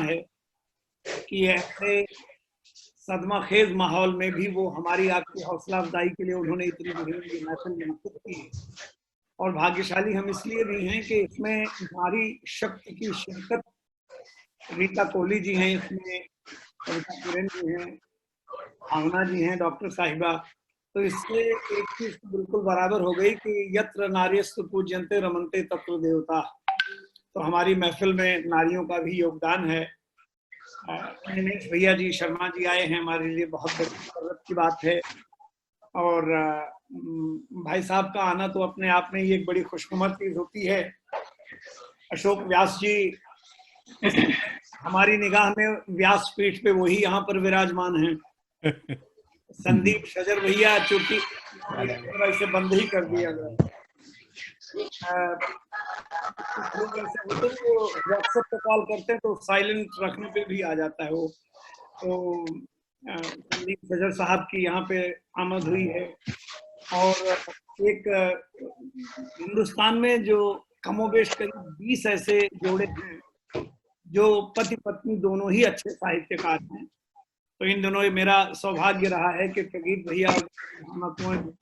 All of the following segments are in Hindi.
है कि ऐसे सदमा खेज माहौल में भी वो हमारी आपकी हौसला अफजाई के लिए उन्होंने इतनी बड़ी ये महफिल मुनक़िद की है। और भाग्यशाली हम इसलिए भी हैं कि इसमें नारी शक्ति की शिरकत, रीता कोहली जी हैं इसमें, कविता किरण जी हैं, भावना जी हैं, डॉक्टर साहिबा। तो इससे एक चीज बिल्कुल बराबर हो गई कि यत्र नार्यस्तु पूज्यन्ते रमन्ते तत्र देवता। तो हमारी महफिल में नारियों का भी योगदान है। निमेश भैया जी, शर्मा जी आए हैं, हमारे लिए बहुत बड़ी जरूरत की बात है। और भाई साहब का आना तो अपने आप में ही एक बड़ी खुशनुमा चीज होती है। अशोक व्यास जी हमारी निगाह में व्यास पीठ पे वही यहाँ पर विराजमान हैं। संदीप शजर भैया, चूंकि इसे बंद ही कर दिया गया, लोग ऐसे होते हैं वो व्हाट्सएप पे कॉल करते हैं तो साइलेंट रखने पे भी आ जाता है वो। तो संदीप शजर साहब की यहाँ पे आमद हुई है। और एक हिंदुस्तान में जो कमोबेश करीब 20 ऐसे जोड़े हैं जो पति पत्नी दोनों ही अच्छे साहित्यकार हैं। तो इन दोनों मेरा सौभाग्य रहा है कि प्रगीत भैया और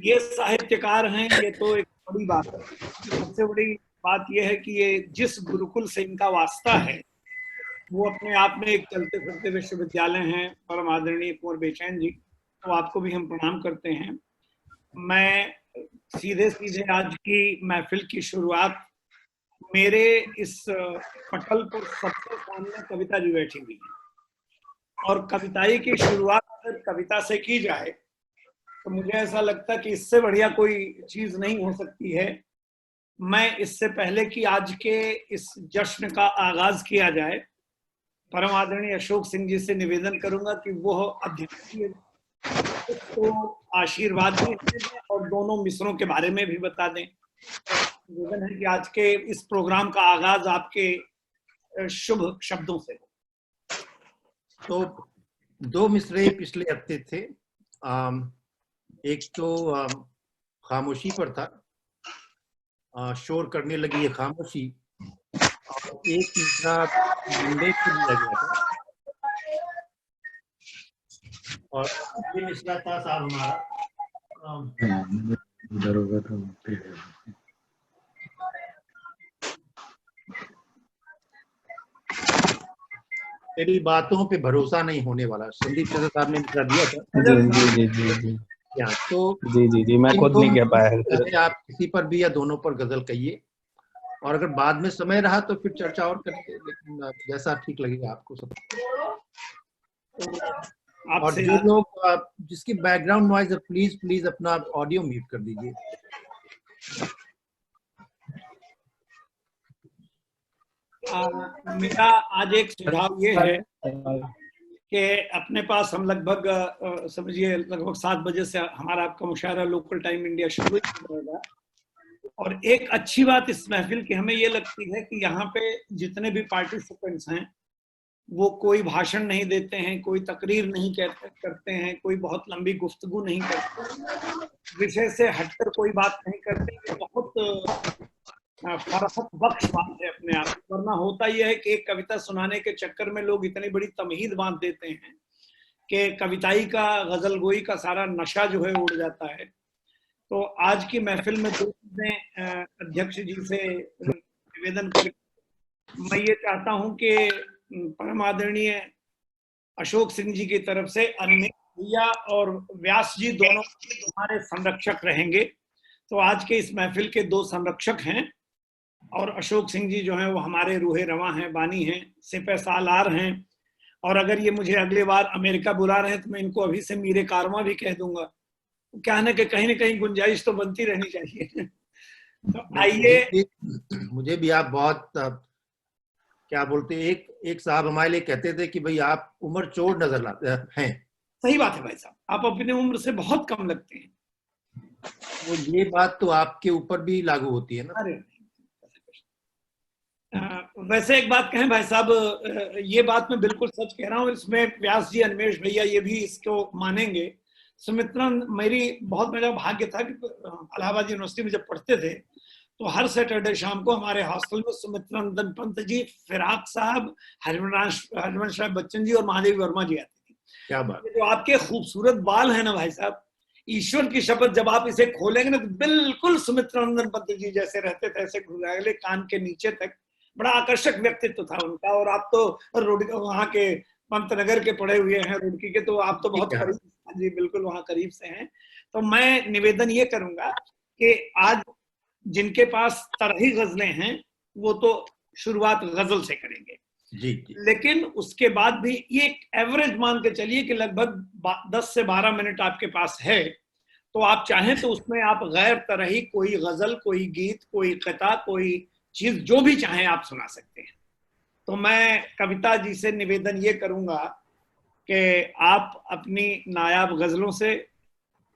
ये साहित्यकार हैं। ये तो एक बड़ी बात है। सबसे बड़ी बात यह है कि ये जिस गुरुकुल से इनका वास्ता है वो अपने आप में एक चलते फिरते विश्वविद्यालय हैं। परम आदरणीय कुंवर बेचैन जी, तो आपको भी हम प्रणाम करते हैं। मैं सीधे सीधे आज की महफिल की शुरुआत, मेरे इस पटल पर सबसे सामने कविता जी बैठी हुई है और कविताई की शुरुआत अगर कविता से की जाए तो मुझे ऐसा लगता है कि इससे बढ़िया कोई चीज नहीं हो सकती है। मैं इससे पहले कि आज के इस जश्न का आगाज किया जाए, परम आदरणीय अशोक सिंह जी से निवेदन करूंगा कि वो अध्यक्ष को आशीर्वाद भी दें और दोनों मिसरों के बारे में भी बता दें। निवेदन है कि आज के इस प्रोग्राम का आगाज आपके शुभ शब्दों से। तो दो मिसरे पिछले हफ्ते थे। एक तो खामोशी पर था, शोर करने लगी है खामोशी, और एक मिसरा मंडे को दिया गया था और ये मिसरा था साहब हमारा तेरी बातों पे भरोसा नहीं होने वाला। संदीप शजर साहब ने मिसरा दिया था। जी। तो जी मैं खुद नहीं कह पाया। आप किसी पर भी या दोनों पर गजल कहिए, और अगर बाद में समय रहा तो फिर चर्चा और करेंगे, लेकिन जैसा ठीक लगेगा आपको सब। और जो लोग जिसकी बैकग्राउंड नॉइज है प्लीज अपना ऑडियो म्यूट कर दीजिए। मेरा आज एक सुझाव ये है कि अपने पास हम लगभग समझिए लगभग 7 बजे से हमारा आपका मुशायरा लोकल टाइम इंडिया शुरू होगा। और एक अच्छी बात इस महफिल की हमें ये लगती है कि यहाँ पे जितने भी पार्टिसिपेंट्स हैं वो कोई भाषण नहीं देते हैं, कोई तकरीर नहीं करते हैं, कोई बहुत लंबी गुफ्तगू नहीं करते, विषय से हटकर कोई बात नहीं करते। ये बहुत फरहत बख्श बात है अपने आप। वरना होता यह है कि एक कविता सुनाने के चक्कर में लोग इतनी बड़ी तमहीद बांध देते हैं कि कविताई का, गजल गोई का सारा नशा जो है उड़ जाता है। तो आज की महफिल में दो चीजें अध्यक्ष जी से निवेदन करके मैं ये चाहता हूं कि परम आदरणीय अशोक सिंह जी की तरफ से अनिमेश भैया और व्यास जी दोनों हमारे संरक्षक रहेंगे। तो आज के इस महफिल के दो संरक्षक हैं और अशोक सिंह जी जो हैं वो हमारे रूहे रवां हैं, बानी हैं, सिपह सालार हैं। और अगर ये मुझे अगले बार अमेरिका बुला रहे हैं तो मैं इनको अभी से मीरे कारवां भी कह दूंगा। क्या है ना कि कहीं ना कहीं गुंजाइश तो बनती रहनी चाहिए। तो आइए, मुझे भी आप बहुत क्या बोलते, एक साहब हमारे लिए कहते थे कि भाई आप उम्र चोर नजर लाते हैं। सही बात है भाई साहब, आप अपनी उम्र से बहुत कम लगते हैं। वो ये बात तो आपके ऊपर भी लागू होती है ना। अरे वैसे एक बात कहें भाई साहब, ये बात मैं बिल्कुल सच कह रहा हूँ। इसमें व्यास जी, अनिमेश भैया ये भी इसको मानेंगे। सुमित्रा, मेरी बहुत मेरा भाग्य था कि इलाहाबाद यूनिवर्सिटी में जब पढ़ते थे तो हर सैटरडे शाम को हमारे हॉस्टल में सुमित्रा नंदन पंत जी, फिराक साहब, हरिवंश राय बच्चन जी और महादेवी वर्मा जी आते थे। क्या बात। जो आपके खूबसूरत बाल है ना भाई साहब, ईश्वर की शपथ जब आप इसे खोलेंगे ना तो बिल्कुल सुमित्रा नंदन पंत जी जैसे रहते थे, ऐसे घुंघराले कान के नीचे तक। बड़ा आकर्षक व्यक्तित्व था उनका। और आप तो वहाँ के पंतनगर के पढ़े हुए हैं, रुड़की के, तो आप तो बहुत करीब जी, बिल्कुल वहाँ करीब से हैं। तो मैं निवेदन ये करूंगा कि आज जिनके पास तरही गजलें हैं वो तो शुरुआत गजल से करेंगे जी। लेकिन उसके बाद भी ये एक एवरेज मान के चलिए कि लगभग 10 से 12 मिनट आपके पास है, तो आप चाहें तो उसमें आप गैर तरही कोई गजल, कोई गीत, कोई कथा, कोई चीज जो भी चाहें आप सुना सकते हैं। तो मैं कविता जी से निवेदन ये करूंगा कि आप अपनी नायाब गजलों से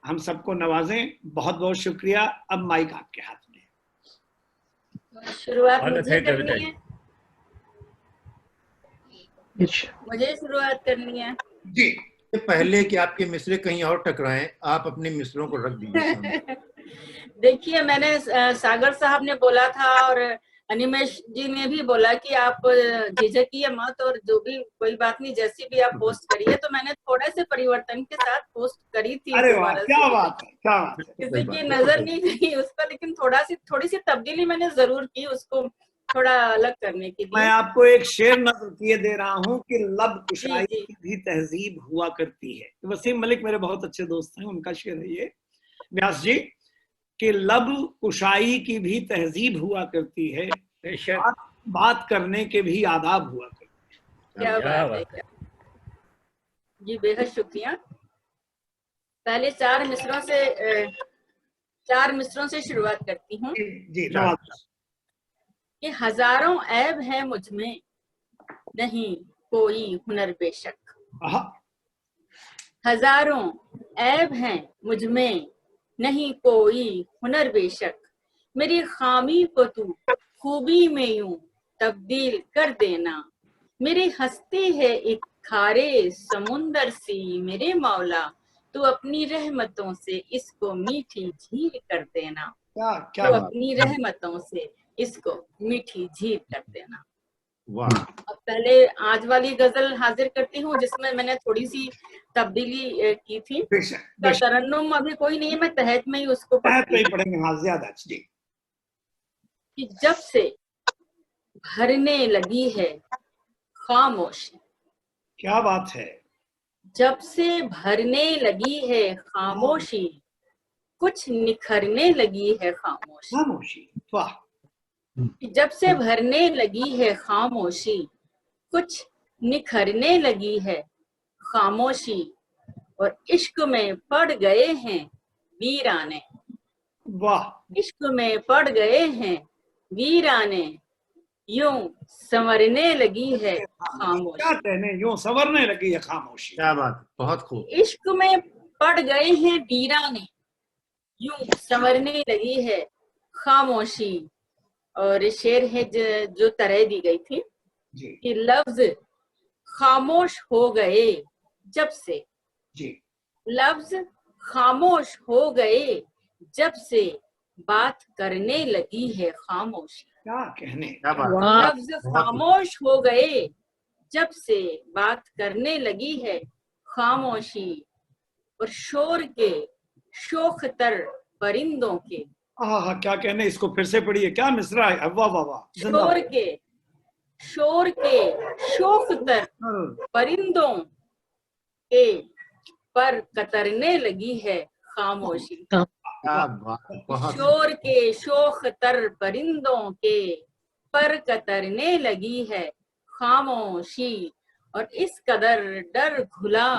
हम सबको नवाजें। बहुत बहुत शुक्रिया। अब माइक आपके हाथ में। शुरुआत मुझे करनी है, मुझे शुरुआत करनी है जी। पहले कि आपके मिसरे कहीं और टकराएं, आप अपने मिसरों को रख दीजिए। देखिए, मैंने सागर साहब ने बोला था और अनिमेश जी ने भी बोला कि आप झिझकिए मत और जो भी कोई बात नहीं, जैसी भी आप पोस्ट करिए। तो मैंने थोड़े से परिवर्तन के साथ पोस्ट करी थी। अरे वाह, क्या बात है, क्या बात है। किसी की नजर नहीं गई उस पर, लेकिन थोड़ी सी तब्दीली मैंने जरूर की उसको थोड़ा अलग करने के लिए। मैं आपको एक शेर नजर किए दे रहा हूँ कि लब कुशाई की भी तहजीब हुआ करती है। वसीम मलिक मेरे बहुत अच्छे दोस्त हैं, उनका शेर है ये, व्यास जी, कि लब कुशाई की भी तहजीब हुआ करती है, बात करने के भी आदाब हुआ करते हैं। क्या बात है जी, बेहद शुक्रिया। पहले चार मिसरों से शुरुआत करती हूँ जी। कि हजारों ऐब है मुझ में, नहीं कोई हुनर बेशक। हजारों ऐब हैं मुझ में, नहीं कोई हुनर बेशक। मेरी खामी को तू खूबी में यूं तब्दील कर देना। मेरी हस्ती है एक खारे समुंदर सी, मेरे मौला तू अपनी रहमतों से इसको मीठी झील कर देना। क्या तो अपनी रहमतों से इसको मीठी झील कर देना। वाह। अब पहले आज वाली गजल हाजिर करती हूँ जिसमें मैंने थोड़ी सी तब्दीली की थी। तरन्नुम अभी कोई नहीं है, मैं तहत में ही उसको पढ़ेंगे। हाँ, ज्यादा जी। कि जब से भरने लगी है खामोशी। क्या बात है। जब से भरने लगी है खामोशी, कुछ निखरने लगी है खामोशी। वाह। जब से भरने लगी है खामोशी, कुछ निखरने लगी है खामोशी। और इश्क में पड़ गए हैं वीराने। वाह। इश्क में पड़ गए हैं वीराने, यूं संवरने लगी है खामोशी। क्या कहने, यूं संवरने लगी है खामोशी। क्या बात, बहुत खूब। इश्क में पड़ गए हैं वीराने, यूं संवरने लगी है खामोशी। और शेर है जो तरह दी गई थी कि लफ्ज खामोश हो गए जब से जी। लफ्ज खामोश हो गए जब से बात करने लगी है खामोशी। क्या कहने। लफ्ज खामोश हो गए जब से बात करने लगी है खामोशी। और शोर के शोखतर परिंदों के। क्या कहने, इसको फिर से पढ़िए, क्या मिसरा है। वाह वाह वाह। शोर के शोखतर परिंदों के पर कतरने लगी है खामोशी। शोर के शोखतर परिंदों के पर कतरने लगी है खामोशी। और इस कदर डर घुला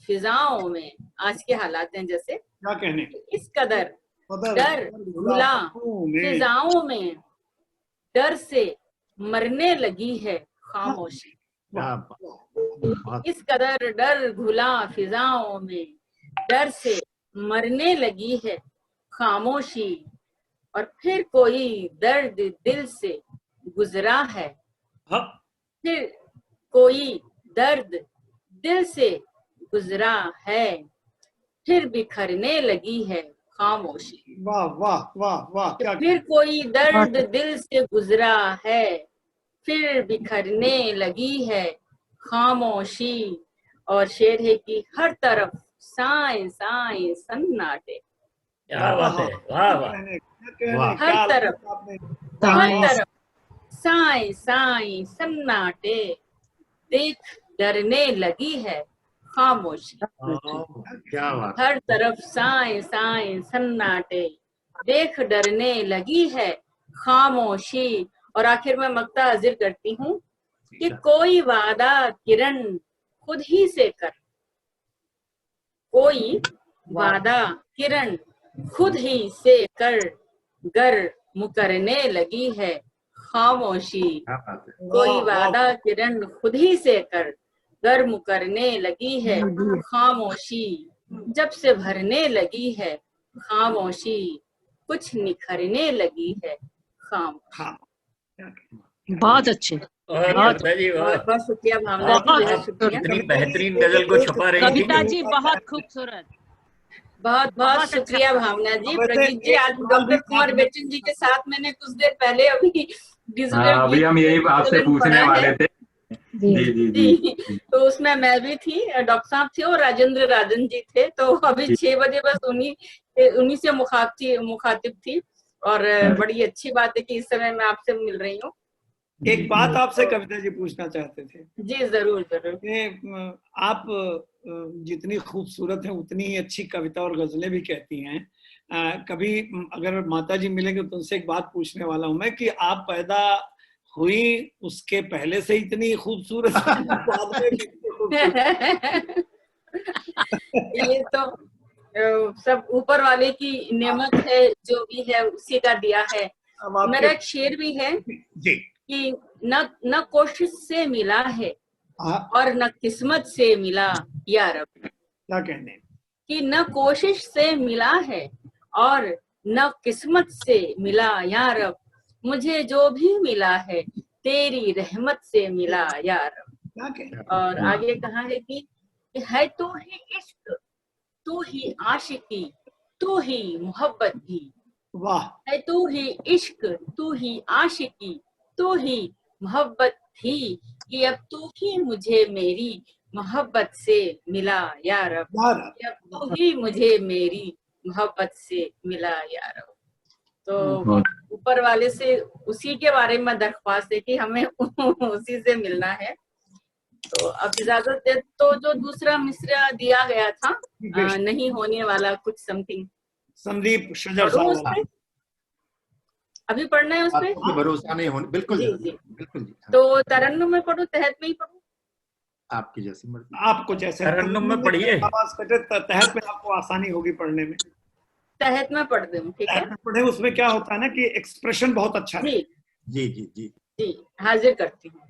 फिजाओं में, आज के हालात हैं जैसे, क्या कहने, इस कदर डर घुला फिजाओं में, डर से मरने लगी है खामोशी। इस कदर डर घुला फिजाओं में, डर से मरने लगी है खामोशी। और फिर कोई दर्द दिल से गुजरा है। फिर कोई दर्द दिल से गुजरा है, फिर बिखरने लगी है खामोशी। वाह वाह वाह वाह, क्या फिर कोई दर्द दिल से गुजरा है, फिर बिखरने लगी है खामोशी। और शेर है कि हर तरफ साए साए सन्नाटे। क्या बात है, वाह वाह। हर क्या तरफ, आपने हर तरफ साए साए सन्नाटे, देख डरने लगी है खामोशी। क्या बात। हर तरफ साए साए सन्नाटे, देख डरने लगी है खामोशी। और आखिर में मक्ता हाजिर करती हूँ कि कोई वादा किरण खुद ही से कर, कोई वादा किरण खुद ही से कर, गर मुकरने लगी है खामोशी। कोई वादा किरण खुद ही से कर, गर मुकरने लगी है खामोशी। जब से भरने लगी है खामोशी, कुछ निखरने लगी है खामोशी। बहुत अच्छे, कविता जी वाह। बहुत बहुत शुक्रिया भावना जी, बहुत शुक्रिया। इतनी बेहतरीन गजल को छुपा रही थी। कविता जी बहुत खूबसूरत, बहुत बहुत शुक्रिया भावना जी। प्रगीत जी, आज डॉक्टर कुमार बेचन जी के साथ मैंने कुछ देर पहले अभी अभी हम यही आपसे पूछने वाले थे। जी जी जी। तो उसमें मैं भी थी, डॉक्टर साहब थे और राजेंद्र राजन जी थे। तो अभी 6 बजे बस उन्हीं से मुखातिब थी। और बड़ी अच्छी बात है कि इस समय मैं आपसे मिल रही हूँ। एक बात आपसे कविता जी पूछना चाहते थे। जी जरूर जरूर। आप जितनी खूबसूरत हैं उतनी ही अच्छी कविता और गजलें भी कहती हैं। कभी अगर माता जी मिलेंगे तो उनसे एक बात पूछने वाला हूं मैं कि आप पैदा हुई उसके पहले से इतनी खूबसूरत ये तो सब ऊपर वाले की नेमत है, जो भी है उसी का दिया है। मेरा एक शेर भी है जी कि न कोशिश से मिला है और न किस्मत से मिला या रब। क्या कहने कि न कोशिश से मिला है और न किस्मत से मिला या रब, मुझे जो भी मिला है तेरी रहमत से मिला या रब। क्या कहने। और आगे कहा है कि है तू ही इश्क, तू ही आशिकी, तू ही मोहब्बत भी। वाह। है तू ही इश्क, तू ही आशिकी, तू ही मोहब्बत थी, कि अब तू ही मुझे मेरी मोहब्बत से मिला या रब। अब तू ही मुझे मेरी मोहब्बत से मिला या रब। तो ऊपर वाले से उसी के बारे में दरख्वास्त है कि हमें उसी से मिलना है। तो अब इजाजत दे तो जो दूसरा मिसरा दिया गया था, नहीं होने वाला कुछ समथिंग, संदीप शजर साहब, अभी पढ़ना है उसमें। भरोसा नहीं होने, बिल्कुल जी जी बिल्कुल जी। तो तरन्नुम में पढ़ूं, तहत में ही पढ़ूं? आपकी जैसी मर्जी, आपको जैसे। तरन्नुम में पढ़िए, आवाज कटे तहत में आपको आसानी होगी पढ़ने में। तहत में पढ़ दूं, ठीक है। पढ़े, उसमें क्या होता है ना कि एक्सप्रेशन बहुत अच्छा है। जी जी जी जी जी हाजिर करती हूँ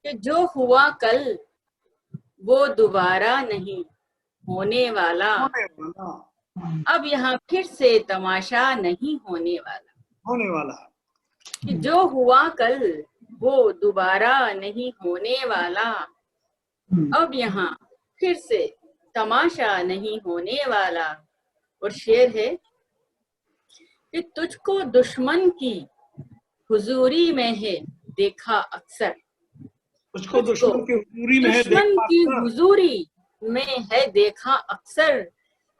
कि जो हुआ कल वो दोबारा नहीं होने वाला, अब यहाँ फिर से तमाशा नहीं होने वाला। कि जो हुआ कल वो दोबारा नहीं होने वाला, अब यहाँ फिर से तमाशा नहीं होने वाला। और शेर है कि तुझको दुश्मन की हुजूरी में है देखा अक्सर, उसको दुश्मन की हुजूरी में है दुश्मन की हुजूरी में है देखा अक्सर,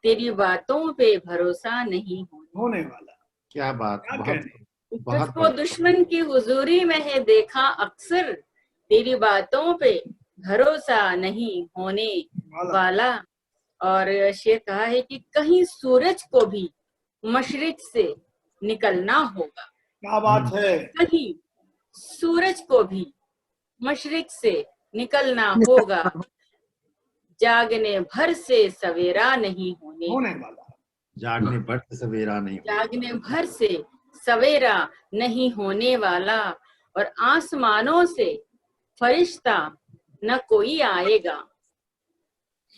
तेरी बातों पे भरोसा नहीं होने वाला। क्या बात, तुझको दुश्मन की हुजूरी में है देखा अक्सर, तेरी बातों पे भरोसा नहीं होने वाला। और शेर कहा है कि कहीं सूरज को भी मशरिक से निकलना होगा। क्या बात है। कहीं सूरज को भी मशरिक से निकलना होगा, जागने भर से सवेरा नहीं होने वाला। जागने भर से सवेरा नहीं, जागने भर से सवेरा नहीं होने वाला। और आसमानों से फरिश्ता न कोई आएगा,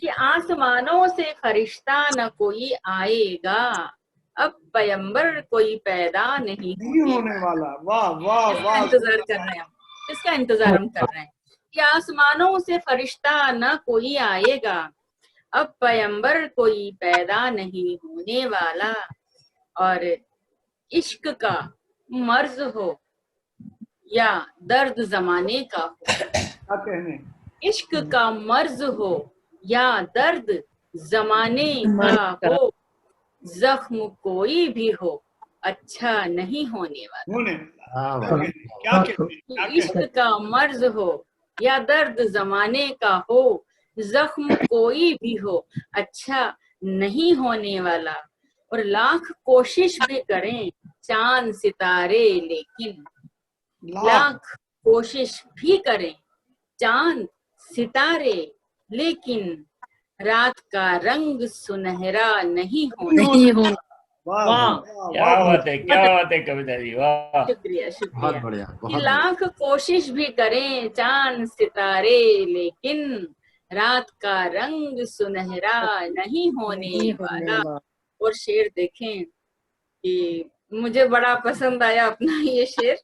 कि आसमानों से फरिश्ता न कोई आएगा, अब पैगंबर कोई पैदा नहीं होने वाला। वाह वाह वाह। इंतजार कर रहे हैं हम, इसका इंतजार हम कर रहे हैं कि आसमानों से फरिश्ता न कोई आएगा, अब पैगंबर कोई पैदा नहीं होने वाला, और इश्क का मर्ज हो या दर्द जमाने का हो, क्या कहने, इश्क का मर्ज हो या दर्द जमाने का हो, जख्म कोई भी हो अच्छा नहीं होने वाला। होने हाँ, वाला। क्या कहने, क्या इश्क कहने, का मर्ज हो या दर्द जमाने का हो, जख्म कोई भी हो अच्छा नहीं होने वाला। और लाख कोशिश भी करें चांद सितारे, लेकिन लाख कोशिश भी करें चांद सितारे, लेकिन रात का रंग सुनहरा नहीं होने। वाह क्या बात है, क्या बात है कविता जी, वाह। शुक्रिया बहुत शुक्रिया। बढ़िया, कि बहुत लाख कोशिश भी करें चांद सितारे, लेकिन रात का रंग सुनहरा नहीं होने वाला। और शेर देखें कि मुझे बड़ा पसंद आया अपना ये शेर,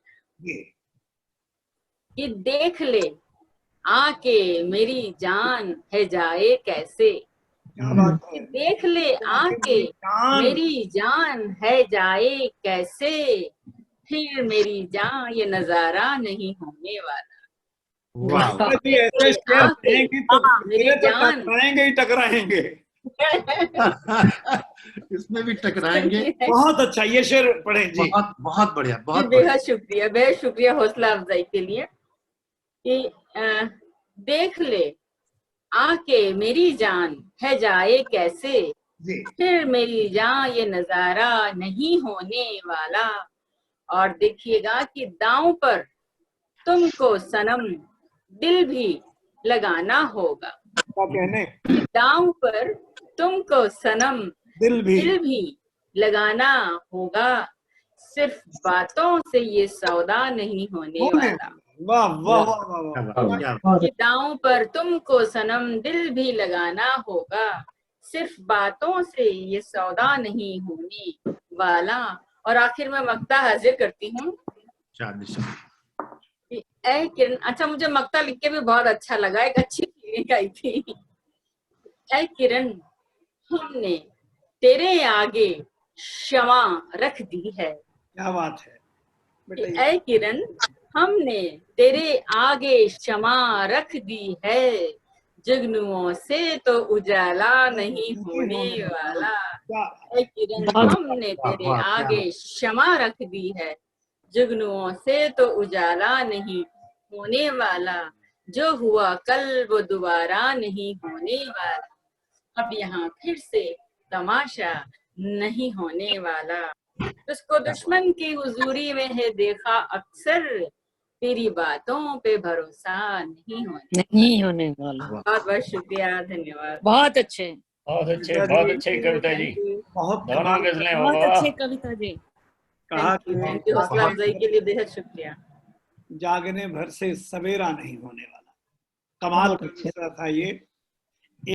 कि देख ले आके मेरी जान है जाए कैसे, क्या बात है, देख ले आके मेरी जान है जाए कैसे, फिर मेरी जान ये नजारा नहीं होने वाला। वाह। जी ऐसे शेर देंगी तो मेरी मेरे तो जान। टकराएंगे ही टकराएंगे। इसमें भी टकराएंगे। बहुत अच्छा, ये शेर पढ़े जी। बहुत बहुत बढ़िया, बहुत बेहद शुक्रिया हौसला अफजाई के लिए। कि देख ले आके मेरी जान है जाए कैसे, फिर मेरी जान ये नजारा नहीं होने वाला। और देखिएगा कि दांव पर तुमको सनम दिल भी लगाना होगा। क्या कहने, दांव पर तुमको सनम दिल भी लगाना होगा, सिर्फ बातों से ये सौदा नहीं होने वाला। वाह वाह वाह वाह वाह। कि दांव पर तुमको सनम दिल भी लगाना होगा, सिर्फ बातों से ये सौदा नहीं होने वाला। और आखिर में मक्ता हाजिर करती हूँ। ऐ किरण, अच्छा मुझे मक्ता लिख के भी बहुत अच्छा लगा, एक अच्छी फीलिंग आई थी। ऐ किरण हमने तेरे आगे क्षमा रख दी है। क्या बात है, ऐ किरण हमने तेरे आगे क्षमा रख दी है, जुगनुओं से तो उजाला नहीं होने वाला। ऐ किरण हमने तेरे आगे क्षमा रख दी है, जुगनुओं से तो उजाला नहीं होने वाला। जो हुआ कल वो दोबारा नहीं होने वाला, अब यहाँ फिर से तमाशा नहीं होने वाला। उसको दुश्मन की हुजूरी में है देखा अक्सर, तेरी बातों पे भरोसा नहीं होने वाला। बहुत बहुत शुक्रिया, धन्यवाद। बहुत अच्छे कविता जी, बहुत दोनों गजलें, बहुत वाह। अच्छे कविता जी। कहा थैंक यू हौसला अफजाई के लिए बेहद शुक्रिया। जागने भर से सवेरा नहीं होने वाला। कमाल का था ये।